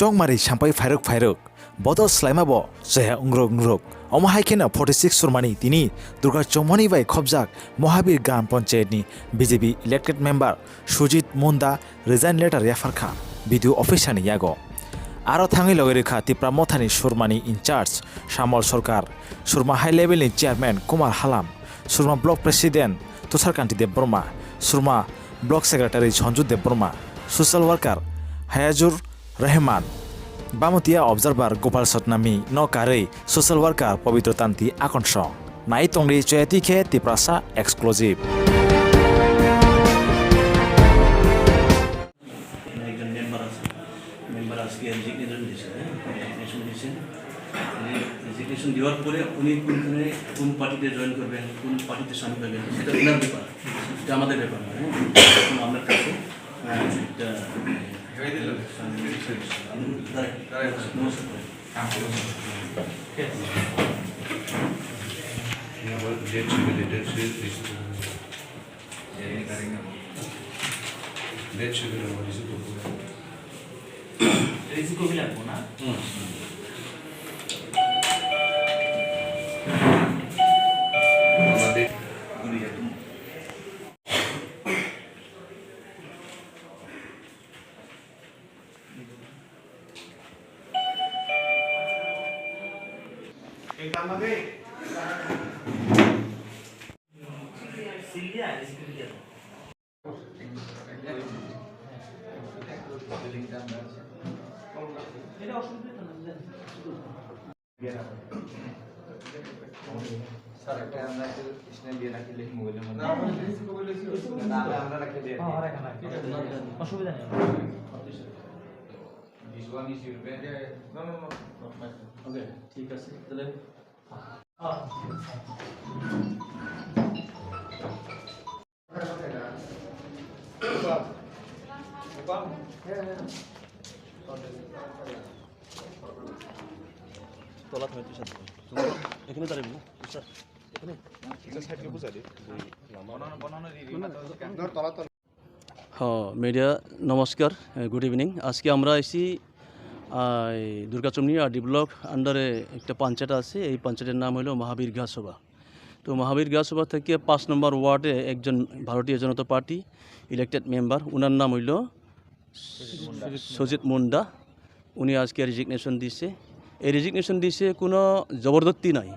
chongmari sampai fairuk bodo slaimabo seha ungrok omahaikena 46 surmani tini Durga Chomoni bai khobjak Mohabir Gan Panchayat ni BJP elected member Sujit Munda resign letter yafarkha BDO office ni yago aro thangi logerekha Tipra Mothani surmani in charge Shamol Sarkar surma high level ni chairman Kumar Halam surma block president Tushar Kanti Deb Burma surma block secretary Sanju Deb Burma social worker Hayajur Rahman Bamutia observer Gopal Sotnami no kare social worker Pavitro Tanti Akonsong Nai Tongri Choyati Ke Tiprasa exclusive resignation দেওয়ার পরে উনি কোন পার্টিতে join করবেন কোন পার্টিতে সামিল হবেন সেটা ওনার ব্যাপার, সেটা আমাদের ব্যাপার না। আপনার কাছে ঠিক আছে তাহলে তলা থামে তুই সাথে এখানে দাঁড়াবি না স্যার এখানে সাইডে বুঝা দে মিডিয়া নমস্কার, গুড ইভিনিং। আজকে আমরা এসেছি দুর্গা চমনি আর ডি ব্লক আন্ডারে একটা পঞ্চায়েত আছে, এই পঞ্চায়েতের নাম হলো মহাবীর গাছসভা। তো মহাবীর গাছসভা থেকে 5 নম্বর ওয়ার্ডে একজন ভারতীয় জনতা পার্টি ইলেক্টেড মেম্বার, ওনার নাম হইল সুজিত মুন্ডা। উনি আজকে রেজিগনেশন দিছে। এই রেজিগনেশন দিছে কোনো জবরদস্তি নাই,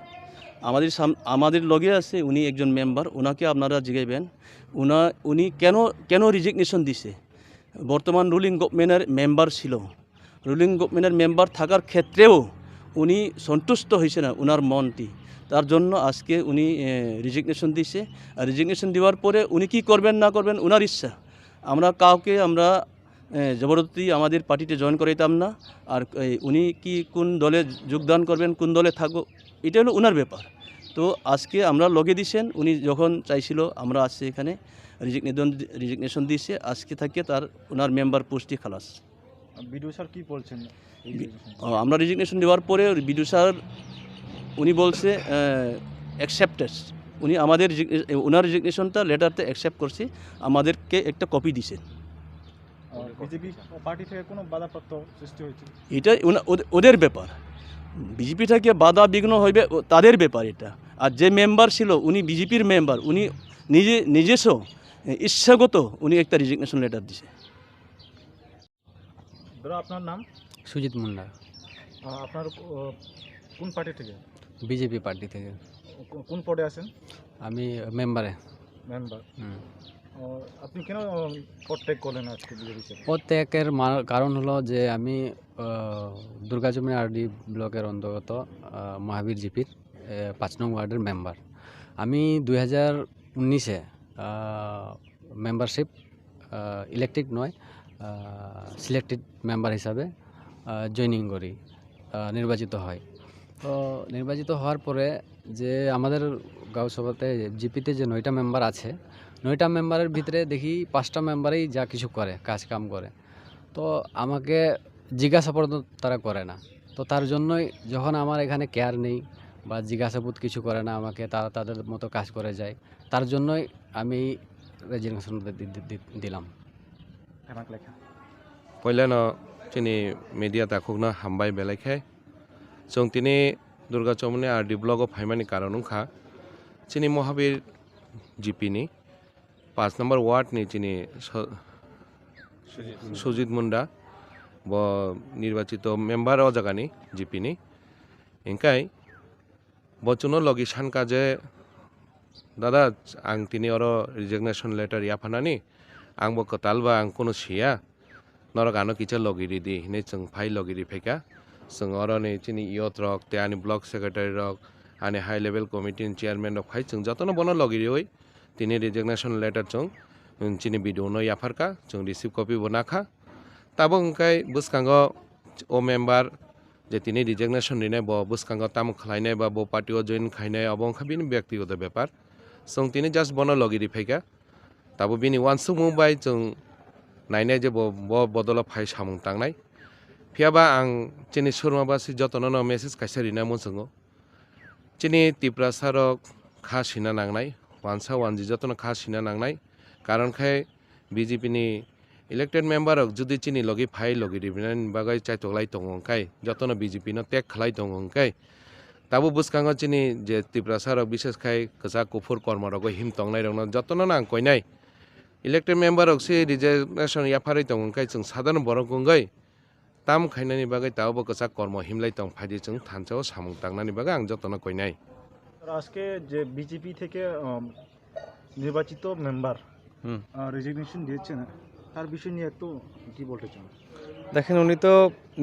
আমাদের লগে আছে উনি একজন মেম্বার, ওনাকে আপনারা জিগাইবেন উনি কেন রেজিগনেশন দিছে। বর্তমান রুলিং গভর্নমেন্টের মেম্বার ছিল, রুলিং গভর্নমেন্টের মেম্বার থাকার ক্ষেত্রেও উনি সন্তুষ্ট হয়েছে না ওনার মনটি, তার জন্য আজকে উনি রেজিগনেশন দিছে। আর রেজিগনেশন দেওয়ার পরে উনি কি করবেন না করবেন ওনার ইচ্ছা, আমরা কাউকে জবরদস্তি আমাদের পার্টিতে জয়েন করাইতাম না। আর উনি কি কোন দলে যোগদান করবেন কোন দলে থাকবো এটা হলো ওনার ব্যাপার। তো আজকে আমরা লগে দিছেন, উনি যখন চাইছিল আমরা আসছি এখানে রেজিগনেশন দিছে, আজকে থেকে ওনার মেম্বার পোস্টই খালাস। বিডিও স্যার কি বলছেন? আমরা রেজিগনেশন দেওয়ার পরে বিডিও স্যার উনি বলছে অ্যাকসেপ্টেড, উনি আমাদের ওনার রেজিগনেশনটা লেটারতে অ্যাকসেপ্ট করছে, আমাদেরকে একটা কপি দিছে। বিজেপি পার্টি থেকে কোনো বাধাপ্রাপ্ত সৃষ্টি হয়েছে এটা ওদের ব্যাপার, বিজেপি থেকে বাধা বিঘ্ন হইবে তাদের ব্যাপার এটা। আর যে মেম্বার ছিল উনি বিজেপির মেম্বার, উনি নিজস্ব ইচ্ছাগত উনি একটা রেজিগনেশন লেটার দিছে। আপনার নাম? সুজিত মুন্ডা। আপনার কোন পার্টি থেকে? বিজেপি পার্টি থেকে। কোন পদে আছেন? আমি মেম্বার। আপনি কেন পদ ত্যাগ করলেন আজকে? পদ ত্যাগের কারণ হলো যে আমি দুর্গা চমনি আরডি ব্লকের অন্তর্গত মহাবীর জিপির 5 নং ওয়ার্ডের মেম্বার। আমি 2019-এ মেম্বারশিপ ইলেকটেড নয় সিলেক্টেড মেম্বার হিসাবে জয়েনিং করি, নির্বাচিত হয়। তো নির্বাচিত হওয়ার পরে যে আমাদের গাঁও সভাতে জিপিতে যে 9টা মেম্বার আছে, 9টা মেম্বারের ভিতরে দেখি 5টা মেম্বারই যা কিছু করে, কাজ কাম করে। তো আমাকে জিজ্ঞাসাবাদ তারা করে না। তো তার জন্যই যখন আমার এখানে কেয়ার নেই বা জিজ্ঞাসাবাদ কিছু করে না আমাকে, তারা তাদের মতো কাজ করে যায়, তার জন্যই আমি রেজিগনেশন দিলাম। লেখা पहिला chini media ta khugna hambai belaikhai chong tini Durga Chomoni RD block of Haimani Karanungkha chini Mohabir GP ni 5 number ward ni chini Sujit Munda bo nirbachito member o jagani GP ni engkai bo chuno logi shanka je dada ang tini oro resignation letter yaphanani ang bo kotal ba ang kono sia norok ano kicha logiri di ne chung phai logiri pheka chung oro ne chini youth rok te ani block secretary rok ani high level committee chairman rok phai chung jotono bono logiri oi tini resignation letter chung chini video no yapharka chung receive copy bonakha tabo engkai buskango o member যে তিনি resignation নিনে ব বুসকাঙ্গ তাম খাইনাই বা ব পার্টিও join খাইনাই অবং খাবিনি ব্যক্তিগত ব্যাপার जों তিনি জাস্ট বন লগিরি ফাইকা তাবো বিনি ওয়ানসু মুবাই जों नायनाय जे ब बदल फाइ सामुं तांनाय फियाबा आं चिनि सुरमाबासि जतननो मेसेज काइसारिना मुसंगो चिनि तिप्रा सारक खा सिना नांनाय वानसा वानजि जतन खा सिना नांनाय कारण खाय बीजेपी नि इलेक्टेड मेम्बर जुदि चिनि लगी फाइ लगी रिबिनान बागै चाइतोगलाय दंगंखाय जतन बीजेपी न टेक खलाय दंगंखाय ताबो बुसकांग चिनि जे तिप्रा सारक विशेष खाय कसा कुफुर कर्मरगो हिम तंगनाय रंग जतन नां कोइनाय इलेक्टेड मेम्बर से रिजिगनेशन याफारै दंगंखाय जों साधारण बरगंगै ताम खायनानि बागै ताबो कसा कर्म हिमलाय दं फाइदि जों थानसाव सामुं तांनानि बागै आं जतन कोइनाय আজকে যে বিজেপি থেকে নির্বাচিত মেম্বার রেজিগনেশন দিয়েছেন তার বিষয় নিয়ে একটু কি বলতে চান? দেখেন উনি তো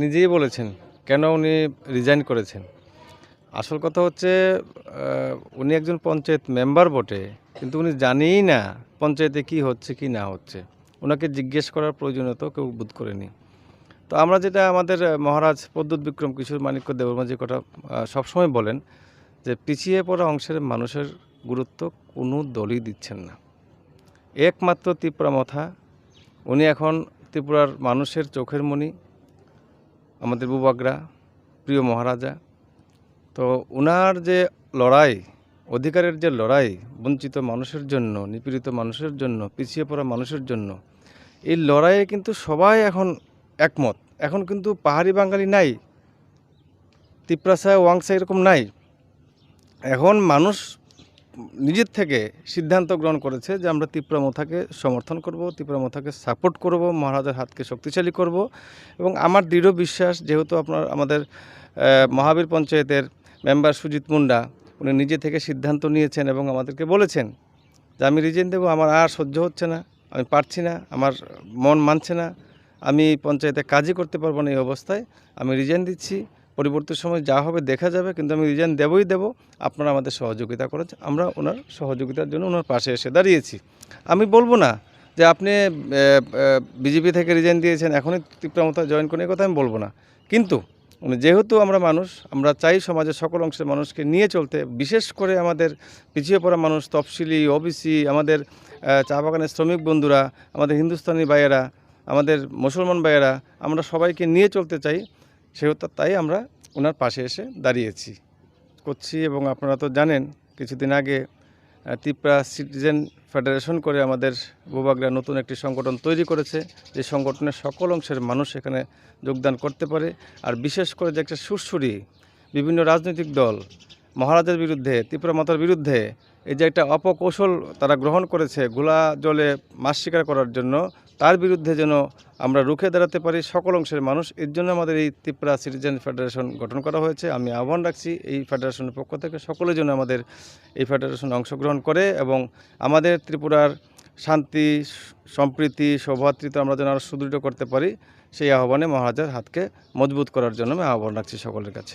নিজেই বলেছেন কেন উনি রিজাইন করেছেন। আসল কথা হচ্ছে উনি একজন পঞ্চায়েত মেম্বার বটে, কিন্তু উনি জানেই না পঞ্চায়েতে কি হচ্ছে কি না হচ্ছে, ওনাকে জিজ্ঞেস করার প্রয়োজনীয়তা কেউ বোধ করেনি। তো আমরা যেটা আমাদের মহারাজ প্রদ্যুৎ বিক্রম কিশোর মাণিক্য দেববর্মা যে কথা সবসময় বলেন যে পিছিয়ে পড়া অংশের মানুষের গুরুত্ব কোনো দলই দিচ্ছেন না, একমাত্র ত্রিপুরা মথা। উনি এখন ত্রিপুরার মানুষের চোখের মণি, আমাদের বুবাগ্রা প্রিয় মহারাজা। তো ওনার যে লড়াই, অধিকারের যে লড়াই, বঞ্চিত মানুষের জন্য, নিপীড়িত মানুষের জন্য, পিছিয়ে পড়া মানুষের জন্য, এই লড়াইয়ে কিন্তু সবাই এখন একমত। এখন কিন্তু পাহাড়ি বাঙালি নাই, তিপ্রাসা ওয়াংসা এরকম নাই। এখন মানুষ নিজের থেকে সিদ্ধান্ত গ্রহণ করেছে যে আমরা ত্রিপুরা মথাকে সমর্থন করব, ত্রিপুরা মথাকে সাপোর্ট করব, মহারাজার হাতকে শক্তিশালী করব। এবং আমার দৃঢ় বিশ্বাস, যেহেতু আমাদের মহাবীর পঞ্চায়েতের মেম্বার সুজিত মুন্ডা উনি নিজে থেকে সিদ্ধান্ত নিয়েছেন এবং আমাদেরকে বলেছেন যে আমি রিজাইন দেবো, আমার আর সহ্য হচ্ছে না, আমি পারছি না, আমার মন মানছে না, আমি পঞ্চায়েতে কাজই করতে পারবো না, এই অবস্থায় আমি রিজাইন দিচ্ছি। পরিবর্তন সময় যা হবে দেখা যাবে, কিন্তু আমি রিজাইন দেবই দেব। আপনারা আমাদের সহযোগিতা করেছেন, আমরা ওনার সহযোগিতার জন্য ওনার পাশে এসে দাঁড়িয়েছি। আমি বলবো না যে আপনি বিজেপি থেকে রিজাইন দিয়েছেন এখনই ত্রিপুরা মথা জয়েন করেন, এই কথা আমি বলবো না। কিন্তু যেহেতু আমরা মানুষ, আমরা চাই সমাজের সকল অংশের মানুষকে নিয়ে চলতে, বিশেষ করে আমাদের পিছিয়ে পড়া মানুষ, তফসিলি, ওবিসি, আমাদের চা বাগানের শ্রমিক বন্ধুরা, আমাদের হিন্দুস্তানি ভাইয়েরা, আমাদের মুসলমান ভাইয়েরা, আমরা সবাইকে নিয়ে চলতে চাই। সেহেতু তাই আমরা ওনার পাশে এসে দাঁড়িয়েছি করছি। এবং আপনারা তো জানেন কিছুদিন আগে ত্রিপুরা সিটিজেন ফেডারেশন করে আমাদের বুবাগ্রা নতুন একটি সংগঠন তৈরি করেছে, যে সংগঠনের সকল অংশের মানুষ এখানে যোগদান করতে পারে। আর বিশেষ করে যে একটা সুরসুরি বিভিন্ন রাজনৈতিক দল মহারাজের বিরুদ্ধে, ত্রিপুরা মাতার বিরুদ্ধে এই যে একটা অপকৌশল তারা গ্রহণ করেছে গোলা জলে মাছ শিকার করার জন্য, তার বিরুদ্ধে যেন আমরা রুখে দাঁড়াতে পারি সকল অংশের মানুষ। এর জন্য আমাদের এই ত্রিপুরা সিটিজেন ফেডারেশন গঠন করা হয়েছে। আমি আহ্বান রাখছি এই ফেডারেশনের পক্ষ থেকে সকলের জন্য আমাদের এই ফেডারেশনে অংশগ্রহণ করে এবং আমাদের ত্রিপুরার শান্তি, সম্প্রীতি, সৌভ্রাতৃত্ব আমরা যেন আরও সুদৃঢ় করতে পারি, সেই আহ্বানে মহারাজার হাতকে মজবুত করার জন্য আমি আহ্বান রাখছি সকলের কাছে।